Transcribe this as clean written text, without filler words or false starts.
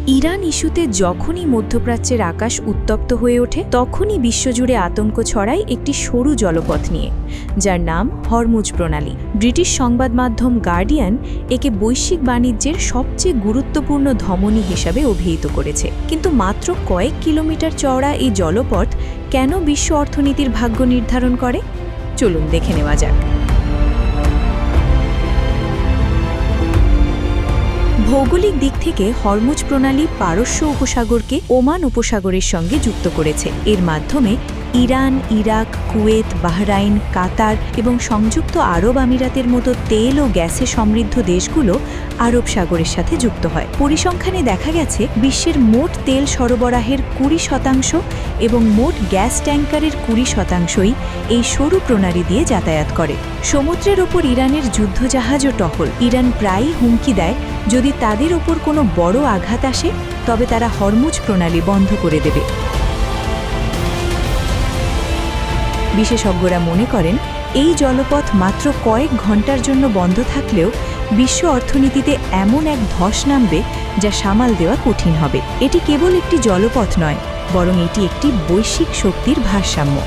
Iran ইস্যুতে যখনই মধ্যপ্রাচ্যের আকাশ উত্তপ্ত হয়ে ওঠে তখনই বিশ্বজুড়ে আতঙ্ক ছড়ায় একটি সরু জলপথ নিয়ে, যার নাম হরমুজ প্রণালী। ব্রিটিশ সংবাদ মাধ্যম গার্ডিয়ান একে বৈশ্বিক বাণিজ্যের সবচেয়ে গুরুত্বপূর্ণ ধমনী হিসাবে অভিহিত করেছে। কিন্তু মাত্র কয়েক কিলোমিটার চওড়া এই জলপথ কেন বিশ্ব অর্থনীতির ভাগ্য নির্ধারণ করে? চলুন দেখে নেওয়া যাক। ভৌগোলিক দিক থেকে হরমুজ প্রণালী পারস্য উপসাগরকে ওমান উপসাগরের সঙ্গে যুক্ত করেছে। এর মাধ্যমে ইরান, ইরাক, কুয়েত, বাহরাইন, কাতার এবং সংযুক্ত আরব আমিরাতের মতো তেল ও গ্যাসে সমৃদ্ধ দেশগুলো আরব সাগরের সাথে যুক্ত হয়। পরিসংখ্যানে দেখা গেছে বিশ্বের মোট তেল সরবরাহের 20% এবং মোট গ্যাস ট্যাঙ্কারের 20%ই এই সরু প্রণালী দিয়ে যাতায়াত করে। সমুদ্রের ওপর ইরানের যুদ্ধজাহাজ ও টহল। ইরান প্রায়ই হুমকি দেয় যদি তাদের ওপর কোনো বড় আঘাত আসে তবে তারা হরমুজ প্রণালী বন্ধ করে দেবে। বিশেষজ্ঞরা মনে করেন এই জলপথ মাত্র কয়েক ঘন্টার জন্য বন্ধ থাকলেও বিশ্ব অর্থনীতিতে এমন এক ধস নামবে যা সামাল দেওয়া কঠিন হবে। এটি কেবল একটি জলপথ নয়, বরং এটি একটি বৈশ্বিক শক্তির ভারসাম্য।